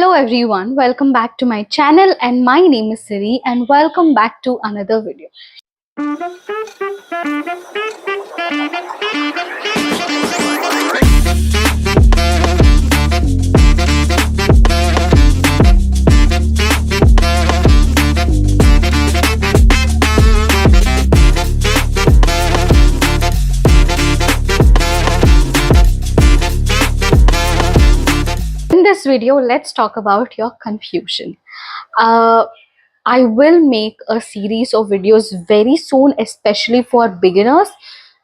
Hello everyone, welcome back to my channel and my name is Siri and welcome back to another video. In this video, let's talk about your confusion. I will make a series of videos very soon, especially for beginners.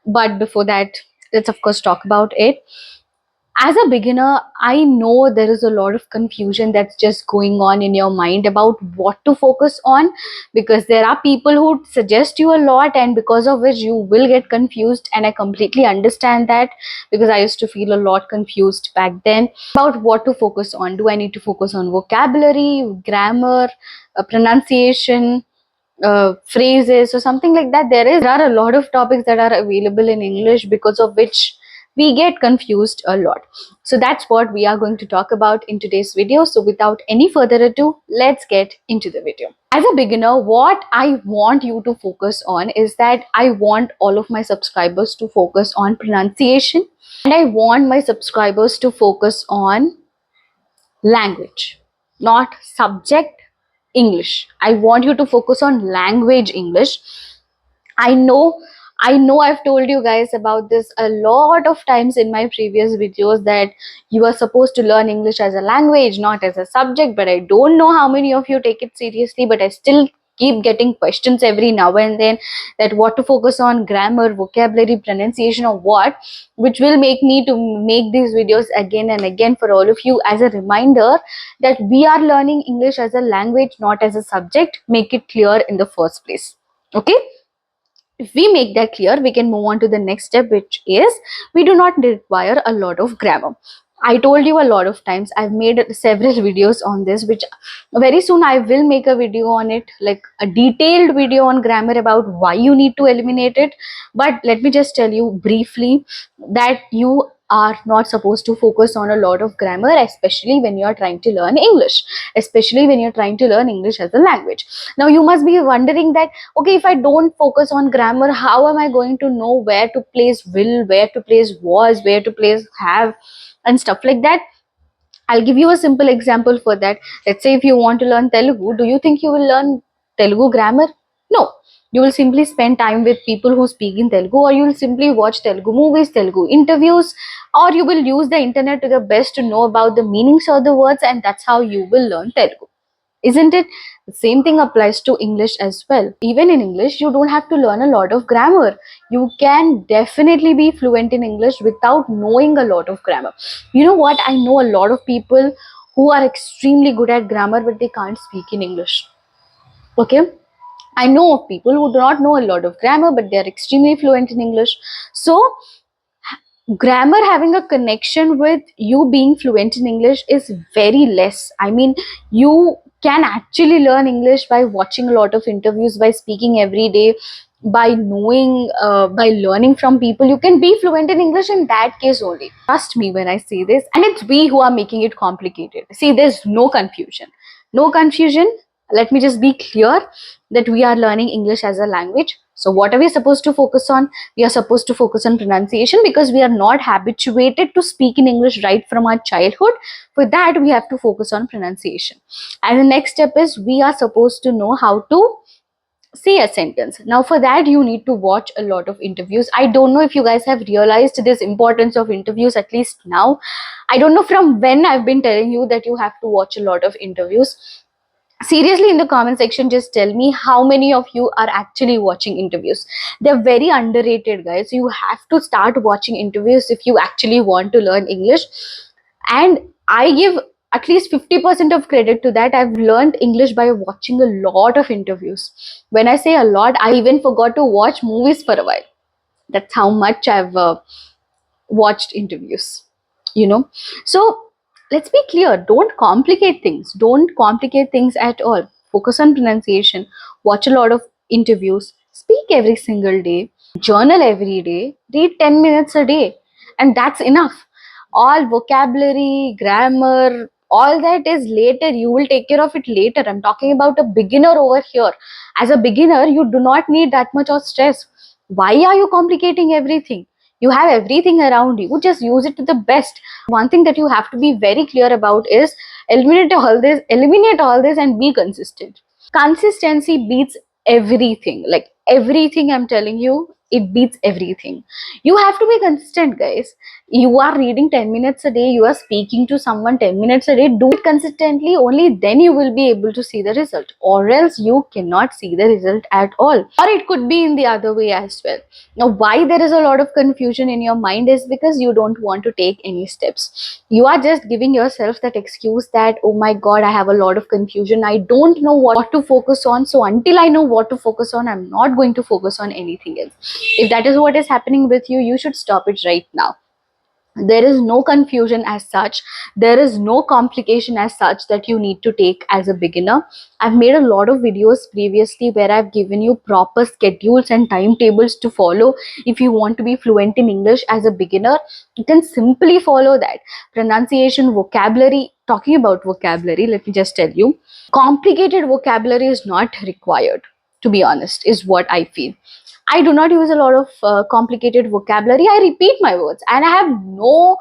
But before that, let's of course talk about it. As a beginner, I know there is a lot of confusion that's just going on in your mind about what to focus on, because there are people who suggest you a lot and because of which you will get confused, and I completely understand that because I used to feel a lot confused back then about what to focus on. Do I need to focus on vocabulary, grammar, pronunciation, phrases or something like that? There are a lot of topics that are available in English, because of which we get confused a lot. So that's what we are going to talk about in today's video. So without any further ado, let's get into the video. As a beginner, what I want you to focus on is that I want all of my subscribers to focus on pronunciation, and I want my subscribers to focus on language, not subject English. I want you to focus on language English. I know, I've told you guys about this a lot of times in my previous videos that you are supposed to learn English as a language, not as a subject, but I don't know how many of you take it seriously, but I still keep getting questions every now and then that what to focus on, grammar, vocabulary, pronunciation, or what, which will make me to make these videos again and again for all of you as a reminder that we are learning English as a language, not as a subject. Make it clear in the first place. Okay? If we make that clear, we can move on to the next step, which is we do not require a lot of grammar. I told you a lot of times, I've made several videos on this, which very soon I will make a video on it, like a detailed video on grammar about why you need to eliminate it. But let me just tell you briefly that you are not supposed to focus on a lot of grammar, especially when you are trying to learn English, especially when you're trying to learn English as a language. Now you must be wondering that, okay, if I don't focus on grammar, how am I going to know where to place will, where to place was, where to place have, and stuff like that? I'll give you a simple example for that. Let's say if you want to learn Telugu, do you think you will learn Telugu grammar? No. You will simply spend time with people who speak in Telugu, or you will simply watch Telugu movies, Telugu interviews, or you will use the internet to the best to know about the meanings of the words, and that's how you will learn Telugu. Isn't it? The same thing applies to English as well. Even in English, you don't have to learn a lot of grammar. You can definitely be fluent in English without knowing a lot of grammar. You know what? I know a lot of people who are extremely good at grammar, but they can't speak in English. Okay? I know of people who do not know a lot of grammar, but they are extremely fluent in English. So, grammar having a connection with you being fluent in English is very less. I mean, you can actually learn English by watching a lot of interviews, by speaking every day, by knowing, by learning from people. You can be fluent in English in that case only. Trust me when I say this, and it's we who are making it complicated. See, there's no confusion. No confusion. Let me just be clear that we are learning English as a language. So, what are we supposed to focus on? We are supposed to focus on pronunciation because we are not habituated to speak in English right from our childhood. For that, we have to focus on pronunciation. And the next step is we are supposed to know how to say a sentence. Now, for that, you need to watch a lot of interviews. I don't know if you guys have realized this importance of interviews, at least now. I don't know from when I've been telling you that you have to watch a lot of interviews. Seriously, in the comment section, just tell me how many of you are actually watching interviews. They're very underrated, guys. You have to start watching interviews if you actually want to learn English. And I give at least 50% of credit to that. I've learned English by watching a lot of interviews. When I say a lot, I even forgot to watch movies for a while. That's how much I've watched interviews, you know. So let's be clear, don't complicate things. Don't complicate things at all. Focus on pronunciation, watch a lot of interviews, speak every single day, journal every day, read 10 minutes a day, and that's enough. All vocabulary, grammar, All that is later, you will take care of it later. I'm talking about a beginner over here. As a beginner, you do not need that much of stress. Why are you complicating everything? You have everything around you, just use it to the best. One thing that you have to be very clear about is eliminate all this and be consistent. Consistency beats everything, like everything. I'm telling you, it beats everything. You have to be consistent, guys. You are reading 10 minutes a day, you are speaking to someone 10 minutes a day, do it consistently, only then you will be able to see the result, or else you cannot see the result at all. Or it could be in the other way as well. Now, why there is a lot of confusion in your mind is because you don't want to take any steps. You are just giving yourself that excuse that, oh my god, I have a lot of confusion, I don't know what to focus on, so until I know what to focus on, I'm not going to focus on anything else. If that is what is happening with you, you should stop it right now. There is no confusion as such, there is no complication as such that you need to take as a beginner. I've made a lot of videos previously where I've given you proper schedules and timetables to follow. If you want to be fluent in English as a beginner, you can simply follow that. Pronunciation, vocabulary. Talking about vocabulary, let me just tell you, complicated vocabulary is not required, to be honest, is what I feel. I do not use a lot of complicated vocabulary. I repeat my words and I have no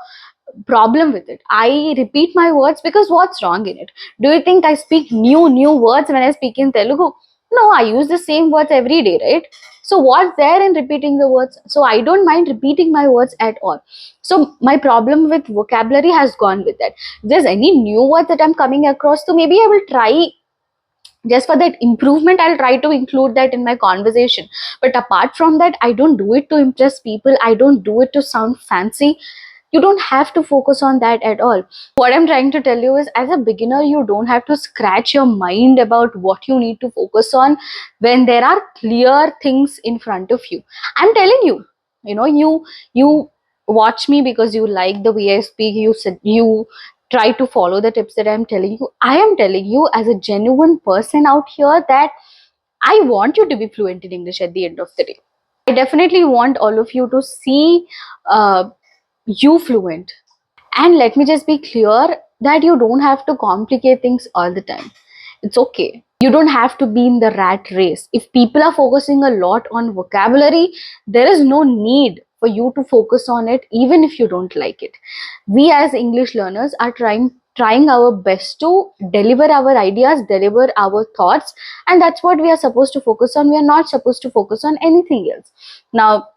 problem with it. I repeat my words because what's wrong in it? Do you think I speak new words when I speak in Telugu? No, I use the same words every day, right? So what's there in repeating the words? So I don't mind repeating my words at all. So my problem with vocabulary has gone with that. If there's any new word that I'm coming across, so maybe I will try, just for that improvement, I'll try to include that in my conversation. But apart from that, I don't do it to impress people, I don't do it to sound fancy. You don't have to focus on that at all. What I'm trying to tell you is, as a beginner, you don't have to scratch your mind about what you need to focus on when there are clear things in front of you. I'm telling you, you watch me because you like the way I speak, you said you try to follow the tips that I'm telling you. I am telling you as a genuine person out here that I want you to be fluent in English at the end of the day. I definitely want all of you to see uh, you fluent. And let me just be clear that you don't have to complicate things all the time. It's okay. You don't have to be in the rat race. If people are focusing a lot on vocabulary, there is no need for you to focus on it, even if you don't like it. We as English learners are trying our best to deliver our ideas, deliver our thoughts, and that's what we are supposed to focus on. We are not supposed to focus on anything else. Now,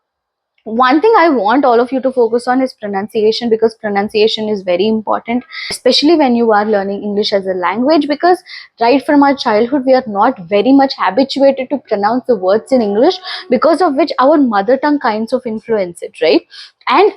one thing I want all of you to focus on is pronunciation, because pronunciation is very important, especially when you are learning English as a language, because right from our childhood we are not very much habituated to pronounce the words in English, because of which our mother tongue kinds of influence it, right? And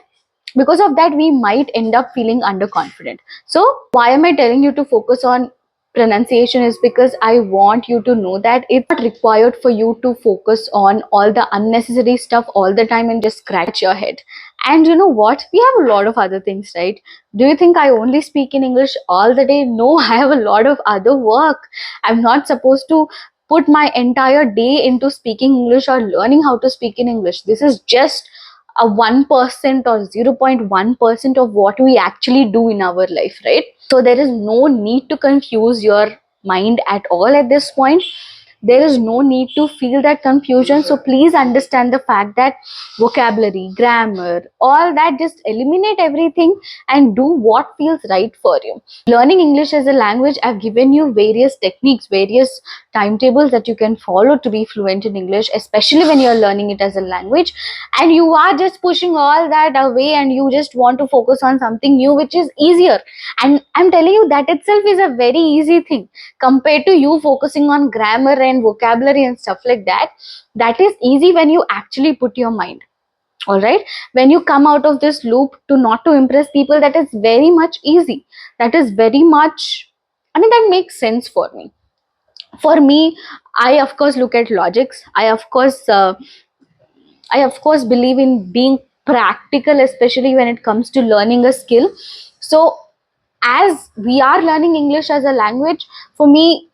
because of that, we might end up feeling underconfident. So why am I telling you to focus on pronunciation? Is because I want you to know that it's not required for you to focus on all the unnecessary stuff all the time and just scratch your head. And you know what, we have a lot of other things, right? Do you think I only speak in English all the day? No, I have a lot of other work. I'm not supposed to put my entire day into speaking English or learning how to speak in English. This is just a 1% or 0.1% of what we actually do in our life, right? So there is no need to confuse your mind at all at this point. There is no need to feel that confusion. So please understand the fact that vocabulary, grammar, all that, just eliminate everything and do what feels right for you. Learning English as a language, I've given you various techniques, various timetables that you can follow to be fluent in English, especially when you're learning it as a language. And you are just pushing all that away and you just want to focus on something new which is easier. And I'm telling you, that itself is a very easy thing compared to you focusing on grammar and vocabulary and stuff like that. That is easy when you actually put your mind. All right, when you come out of this loop to not to impress people, that is very much easy. That is very much, I mean, that makes sense for me. For me, I of course look at logics. I of course believe in being practical, especially when it comes to learning a skill. So, as we are learning English as a language, for me,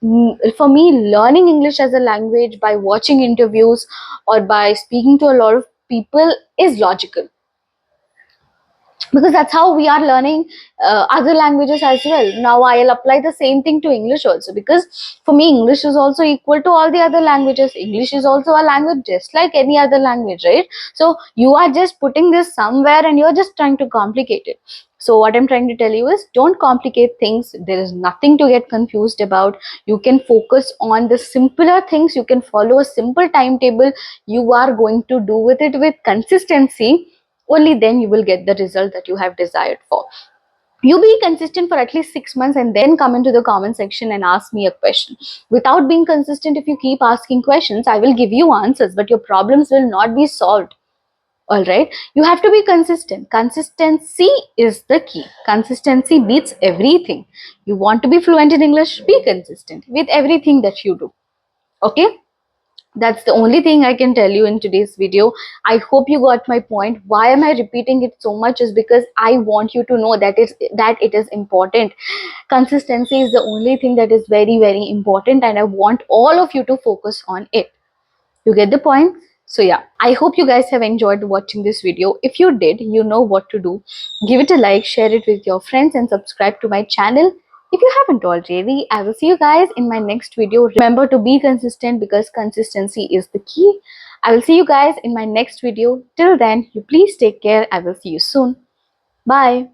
learning English as a language by watching interviews or by speaking to a lot of people is logical. because that's how we are learning other languages as well. Now I'll apply the same thing to English also, because for me English is also equal to all the other languages. English is also a language just like any other language, right? So you are just putting this somewhere and you're just trying to complicate it. So what I'm trying to tell you is, don't complicate things. There is nothing to get confused about. You can focus on the simpler things. You can follow a simple timetable. You are going to do with it with consistency. Only then you will get the result that you have desired for. You be consistent for at least 6 months and then come into the comment section and ask me a question. Without being consistent, if you keep asking questions, I will give you answers, but your problems will not be solved. All right, you have to be consistent. Consistency is the key. Consistency beats everything. You want to be fluent in English, be consistent with everything that you do. Okay, that's the only thing I can tell you in today's video. I hope you got my point. Why am I repeating it so much is because I want you to know that it is important. Consistency is the only thing that is very, very important, and I want all of you to focus on it. You get the point? So yeah, I hope you guys have enjoyed watching this video. If you did, you know what to do. Give it a like, share it with your friends, and subscribe to my channel if you haven't already. I will see you guys in my next video. Remember to be consistent, because consistency is the key. I will see you guys in my next video. Till then, you please take care. I will see you soon. Bye.